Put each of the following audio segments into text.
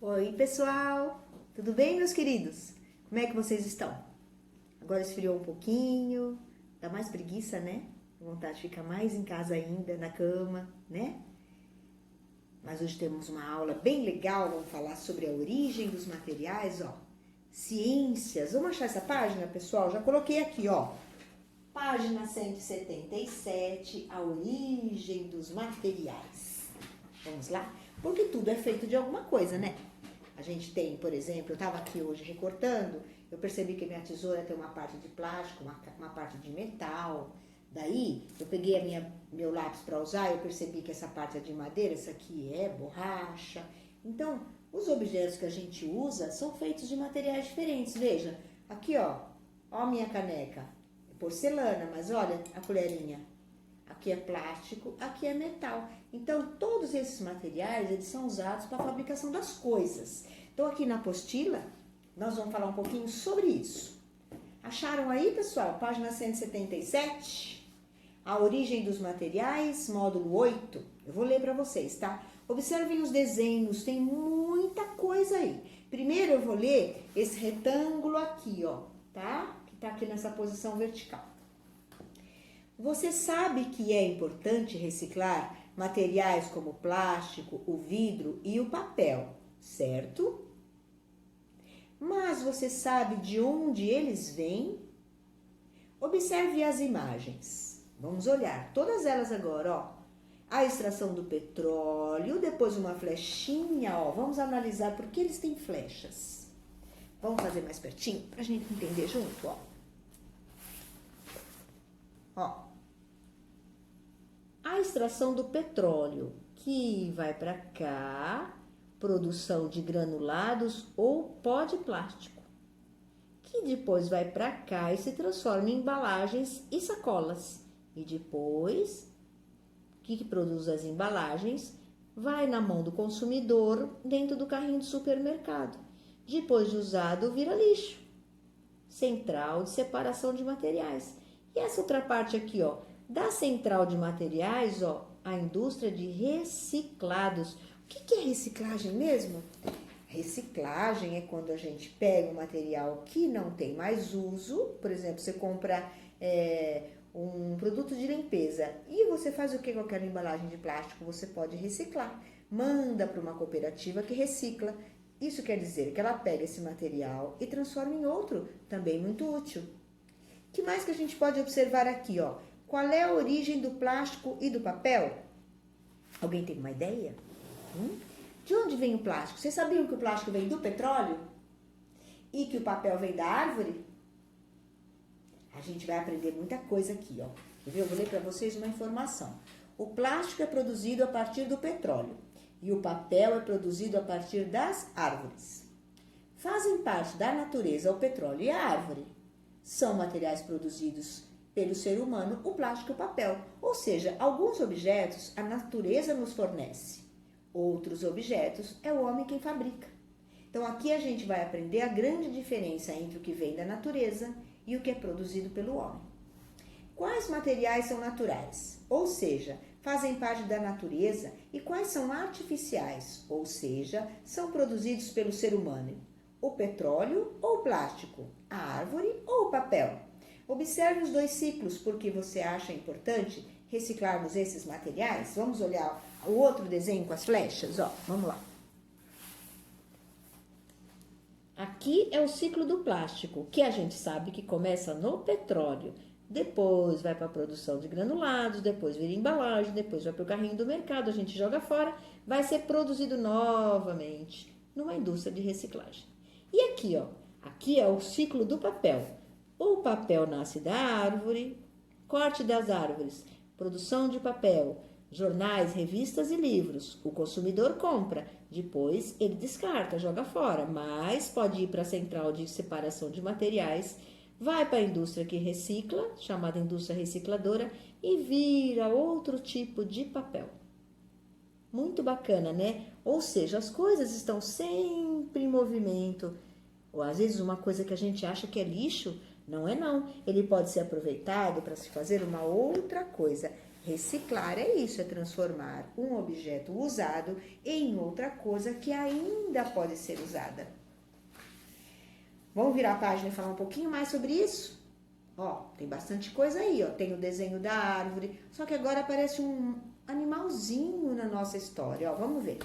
Oi, pessoal! Tudo bem, meus queridos? Como é que vocês estão? Agora esfriou um pouquinho, dá mais preguiça, né? Vontade de ficar mais em casa ainda, na cama, né? Mas hoje temos uma aula bem legal, vamos falar sobre a origem dos materiais, ó. Ciências. Vamos achar essa página, pessoal? Já coloquei aqui, ó. Página 177, a origem dos materiais. Vamos lá? Porque tudo é feito de alguma coisa, né? A gente tem, por exemplo, eu estava aqui hoje recortando, eu percebi que a minha tesoura tem uma parte de plástico, uma parte de metal. Daí, eu peguei meu lápis para usar, eu percebi que essa parte é de madeira, essa aqui é borracha. Então, os objetos que a gente usa são feitos de materiais diferentes. Veja, aqui ó a minha caneca, é porcelana, mas olha a colherinha. Aqui é plástico, aqui é metal. Então, todos esses materiais, eles são usados para a fabricação das coisas. Então, aqui na apostila, nós vamos falar um pouquinho sobre isso. Acharam aí, pessoal? Página 177, a origem dos materiais, módulo 8. Eu vou ler para vocês, tá? Observem os desenhos, tem muita coisa aí. Primeiro eu vou ler esse retângulo aqui, ó, tá? Que tá aqui nessa posição vertical. Você sabe que é importante reciclar materiais como o plástico, o vidro e o papel, certo? Mas você sabe de onde eles vêm? Observe as imagens. Vamos olhar todas elas agora, ó. A extração do petróleo, depois uma flechinha, ó. Vamos analisar por que eles têm flechas. Vamos fazer mais pertinho para a gente entender junto, ó. Ó. A extração do petróleo, que vai para cá, produção de granulados ou pó de plástico, que depois vai para cá e se transforma em embalagens e sacolas. E depois, que produz as embalagens, vai na mão do consumidor dentro do carrinho do supermercado. Depois de usado, vira lixo. Central de separação de materiais. E essa outra parte aqui, ó. Da central de materiais, ó, a indústria de reciclados. O que é reciclagem mesmo? Reciclagem é quando a gente pega um material que não tem mais uso, por exemplo, você compra um produto de limpeza e você faz o que com aquela embalagem de plástico? Você pode reciclar, manda para uma cooperativa que recicla. Isso quer dizer que ela pega esse material e transforma em outro, também muito útil. O que mais que a gente pode observar aqui, ó? Qual é a origem do plástico e do papel? Alguém tem uma ideia? De onde vem o plástico? Vocês sabiam que o plástico vem do petróleo? E que o papel vem da árvore? A gente vai aprender muita coisa aqui, ó. Eu vou ler para vocês uma informação. O plástico é produzido a partir do petróleo e o papel é produzido a partir das árvores. Fazem parte da natureza o petróleo e a árvore. São materiais produzidos pelo ser humano, o plástico e o papel. Ou seja, alguns objetos a natureza nos fornece. Outros objetos é o homem quem fabrica. Então aqui a gente vai aprender a grande diferença entre o que vem da natureza e o que é produzido pelo homem. Quais materiais são naturais? Ou seja, fazem parte da natureza, e quais são artificiais? Ou seja, são produzidos pelo ser humano? O petróleo ou o plástico? A árvore ou o papel? Observe os dois ciclos, porque você acha importante reciclarmos esses materiais. Vamos olhar o outro desenho com as flechas, ó. Vamos lá. Aqui é o ciclo do plástico, que a gente sabe que começa no petróleo. Depois vai para a produção de granulados, depois vira embalagem, depois vai para o carrinho do mercado, a gente joga fora, vai ser produzido novamente numa indústria de reciclagem. E aqui, ó, aqui é o ciclo do papel. O papel nasce da árvore, corte das árvores, produção de papel, jornais, revistas e livros. O consumidor compra, depois ele descarta, joga fora, mas pode ir para a central de separação de materiais, vai para a indústria que recicla, chamada indústria recicladora, e vira outro tipo de papel. Muito bacana, né? Ou seja, as coisas estão sempre em movimento. Ou às vezes uma coisa que a gente acha que é lixo, não é não. Ele pode ser aproveitado para se fazer uma outra coisa. Reciclar é isso, é transformar um objeto usado em outra coisa que ainda pode ser usada. Vamos virar a página e falar um pouquinho mais sobre isso? Ó, tem bastante coisa aí, ó. Tem o desenho da árvore, só que agora aparece um animalzinho na nossa história, ó. Vamos ver.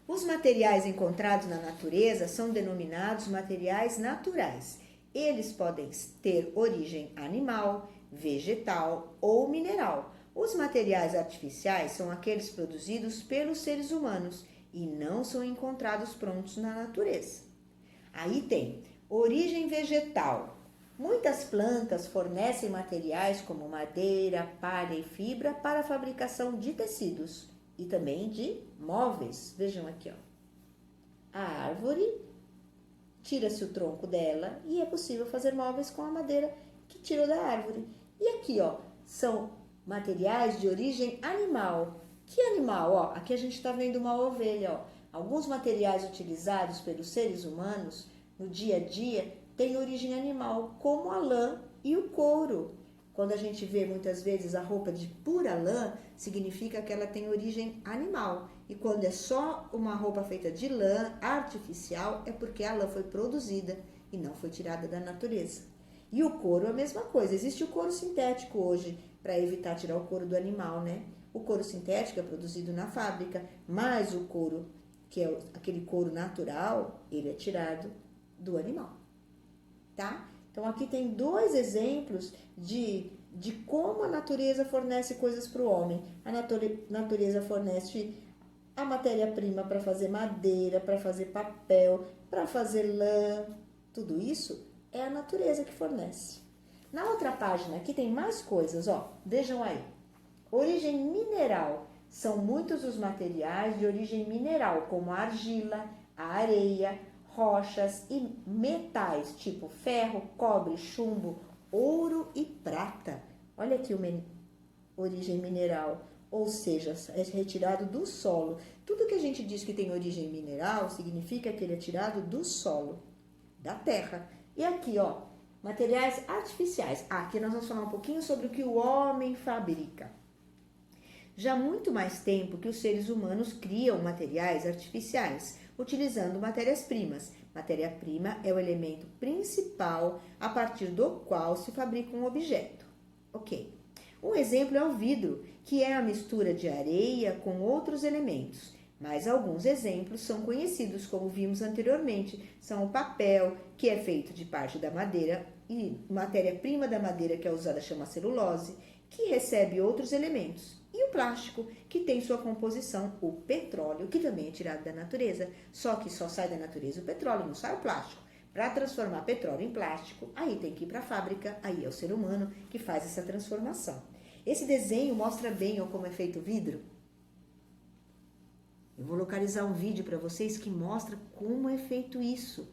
Os materiais encontrados na natureza são denominados materiais naturais. Eles podem ter origem animal, vegetal ou mineral. Os materiais artificiais são aqueles produzidos pelos seres humanos e não são encontrados prontos na natureza. Aí tem origem vegetal. Muitas plantas fornecem materiais como madeira, palha e fibra para a fabricação de tecidos e também de móveis. Vejam aqui, ó. A árvore, tira-se o tronco dela e é possível fazer móveis com a madeira que tirou da árvore. E aqui, ó, são materiais de origem animal. Que animal? Ó, aqui a gente está vendo uma ovelha, ó. Alguns materiais utilizados pelos seres humanos no dia a dia têm origem animal, como a lã e o couro. Quando a gente vê muitas vezes a roupa de pura lã, significa que ela tem origem animal. E quando é só uma roupa feita de lã artificial, é porque a lã foi produzida e não foi tirada da natureza. E o couro é a mesma coisa. Existe o couro sintético hoje, para evitar tirar o couro do animal, né? O couro sintético é produzido na fábrica, mas o couro, que é aquele couro natural, ele é tirado do animal, tá? Então, aqui tem dois exemplos de como a natureza fornece coisas para o homem. A natureza fornece a matéria-prima para fazer madeira, para fazer papel, para fazer lã. Tudo isso é a natureza que fornece. Na outra página aqui tem mais coisas, ó. Vejam aí. Origem mineral. São muitos os materiais de origem mineral, como a argila, a areia, rochas e metais, tipo ferro, cobre, chumbo, ouro e prata. Olha aqui origem mineral, ou seja, é retirado do solo. Tudo que a gente diz que tem origem mineral significa que ele é tirado do solo, da terra. E aqui, ó, materiais artificiais. Aqui nós vamos falar um pouquinho sobre o que o homem fabrica. Já há muito mais tempo que os seres humanos criam materiais artificiais, utilizando matérias-primas. Matéria-prima é o elemento principal a partir do qual se fabrica um objeto. Ok. Um exemplo é o vidro, que é a mistura de areia com outros elementos. Mas alguns exemplos são conhecidos, como vimos anteriormente. São o papel, que é feito de parte da madeira, e matéria-prima da madeira que é usada chama celulose, que recebe outros elementos. E o plástico, que tem sua composição, o petróleo, que também é tirado da natureza. Só que só sai da natureza o petróleo, não sai o plástico. Para transformar petróleo em plástico, aí tem que ir para a fábrica, aí é o ser humano que faz essa transformação. Esse desenho mostra bem ó, como é feito o vidro. Eu vou localizar um vídeo para vocês que mostra como é feito isso.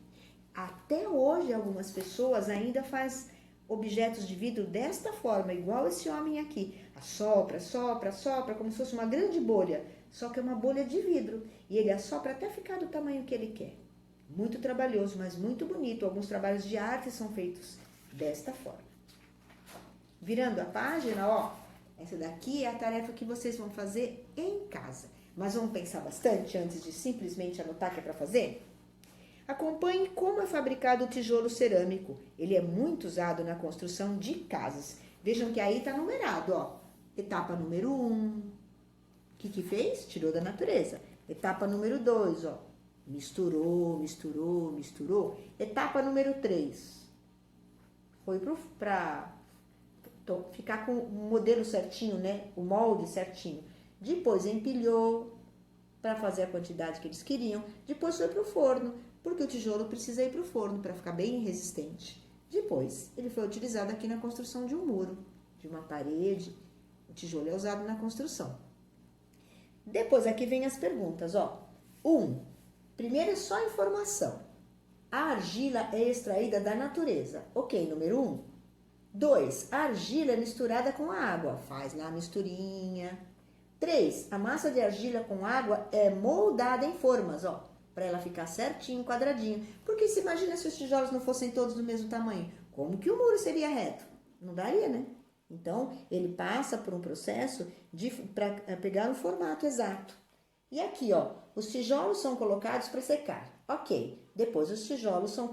Até hoje, algumas pessoas ainda fazem objetos de vidro desta forma, igual esse homem aqui. Assopra, sopra, sopra, como se fosse uma grande bolha. Só que é uma bolha de vidro. E ele assopra até ficar do tamanho que ele quer. Muito trabalhoso, mas muito bonito. Alguns trabalhos de arte são feitos desta forma. Virando a página, ó. Essa daqui é a tarefa que vocês vão fazer em casa. Mas vamos pensar bastante antes de simplesmente anotar que é para fazer? Acompanhe como é fabricado o tijolo cerâmico. Ele é muito usado na construção de casas. Vejam que aí está numerado, ó. Etapa número 1. O que fez? Tirou da natureza. Etapa número 2, ó. Misturou, misturou, misturou. Etapa número 3. Foi para ficar com o modelo certinho, né? O molde certinho. Depois empilhou para fazer a quantidade que eles queriam. Depois foi para o forno, porque o tijolo precisa ir para o forno para ficar bem resistente. Depois, ele foi utilizado aqui na construção de um muro, de uma parede. O tijolo é usado na construção. Depois, aqui vem as perguntas, ó. 1. Primeiro é só informação. A argila é extraída da natureza. Ok, número 1. 2. A argila é misturada com a água. Faz lá a misturinha. 3. A massa de argila com água é moldada em formas, ó, para ela ficar certinho, quadradinho. Porque se imagina se os tijolos não fossem todos do mesmo tamanho. Como que o muro seria reto? Não daria, né? Então, ele passa por um processo para pegar o formato exato. E aqui, ó, os tijolos são colocados para secar. Ok. Depois os tijolos são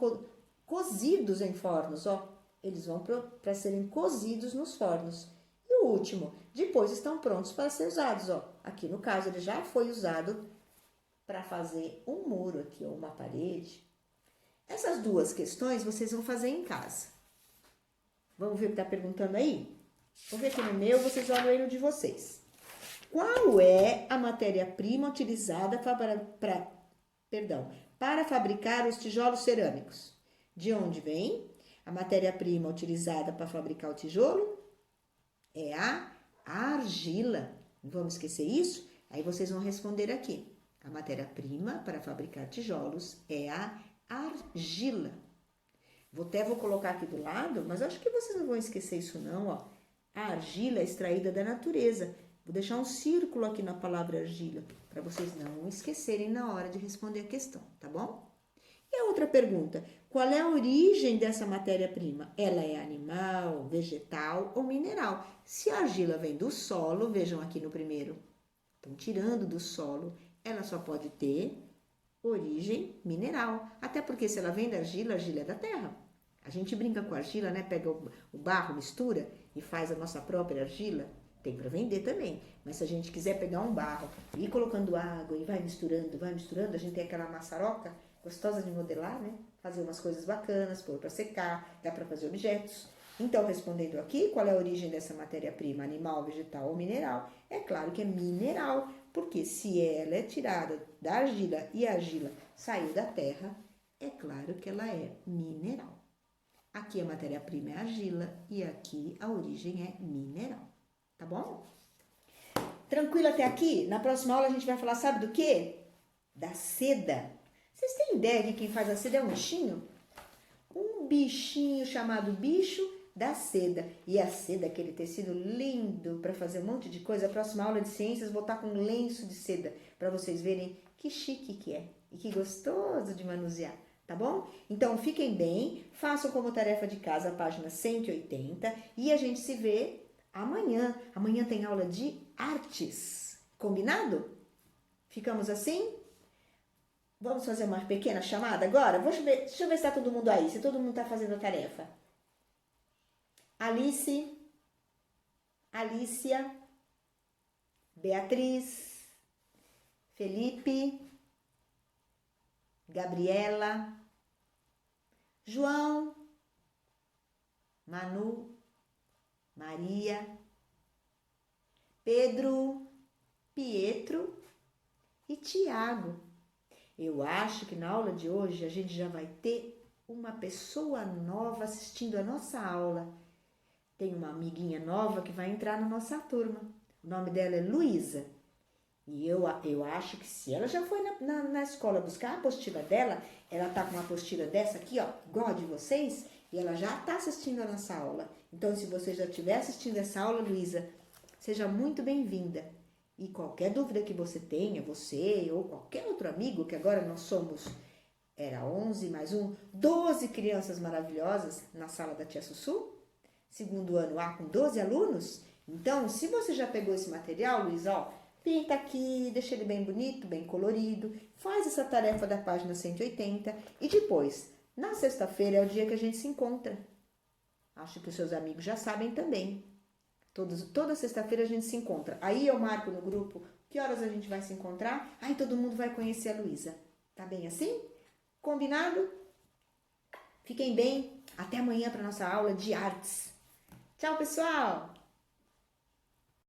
cozidos em fornos, ó. Eles vão para serem cozidos nos fornos. E o último, depois estão prontos para ser usados, ó. Aqui no caso ele já foi usado para fazer um muro aqui, ou uma parede. Essas duas questões vocês vão fazer em casa. Vamos ver o que está perguntando aí? Vou ver aqui no meu, vocês olham aí no de vocês. Qual é a matéria-prima utilizada para fabricar os tijolos cerâmicos? De onde vem? A matéria-prima utilizada para fabricar o tijolo é a argila. Não vamos esquecer isso? Aí vocês vão responder aqui. A matéria-prima para fabricar tijolos é a argila. Vou colocar aqui do lado, mas acho que vocês não vão esquecer isso não, ó. A argila é extraída da natureza. Vou deixar um círculo aqui na palavra argila, para vocês não esquecerem na hora de responder a questão, tá bom? E a outra pergunta, qual é a origem dessa matéria-prima? Ela é animal, vegetal ou mineral? Se a argila vem do solo, vejam aqui no primeiro, estão tirando do solo, ela só pode ter origem mineral. Até porque se ela vem da argila, a argila é da terra. A gente brinca com a argila, né? Pega o barro, mistura e faz a nossa própria argila. Tem para vender também. Mas se a gente quiser pegar um barro e ir colocando água e vai misturando, a gente tem aquela maçaroca gostosa de modelar, né? Fazer umas coisas bacanas, pôr para secar, dá para fazer objetos. Então, respondendo aqui, qual é a origem dessa matéria-prima? Animal, vegetal ou mineral? É claro que é mineral, porque se ela é tirada da argila e a argila saiu da terra, é claro que ela é mineral. Aqui a matéria-prima é argila e aqui a origem é mineral. Tá bom? Tranquilo até aqui? Na próxima aula a gente vai falar, sabe do quê? Da seda. Vocês têm ideia de quem faz a seda é um bichinho? Um bichinho chamado bicho da seda. E a seda, aquele tecido lindo para fazer um monte de coisa. A próxima aula de ciências vou estar com um lenço de seda para vocês verem que chique que é e que gostoso de manusear. Tá bom? Então, fiquem bem, façam como tarefa de casa a página 180 e a gente se vê amanhã. Amanhã tem aula de artes. Combinado? Ficamos assim? Vamos fazer uma pequena chamada agora? Deixa eu ver se está todo mundo aí, se todo mundo está fazendo a tarefa. Alice, Alicia, Beatriz, Felipe, Gabriela, João, Manu, Maria, Pedro, Pietro e Tiago. Eu acho que na aula de hoje a gente já vai ter uma pessoa nova assistindo a nossa aula. Tem uma amiguinha nova que vai entrar na nossa turma. O nome dela é Luísa. E eu acho que se ela já foi na escola buscar a apostila dela, ela tá com uma apostila dessa aqui, ó, igual a de vocês, e ela já tá assistindo a nossa aula. Então, se você já estiver assistindo essa aula, Luísa, seja muito bem-vinda. E qualquer dúvida que você tenha, você ou qualquer outro amigo, que agora nós somos, era 11 mais 1, 12 crianças maravilhosas na sala da Tia Sussu, segundo ano A com 12 alunos. Então, se você já pegou esse material, Luísa, ó, pinta aqui, deixa ele bem bonito, bem colorido, faz essa tarefa da página 180 e depois, na sexta-feira é o dia que a gente se encontra. Acho que os seus amigos já sabem também. Toda sexta-feira a gente se encontra. Aí eu marco no grupo que horas a gente vai se encontrar. Aí todo mundo vai conhecer a Luísa. Tá bem assim? Combinado? Fiquem bem. Até amanhã para nossa aula de artes. Tchau, pessoal!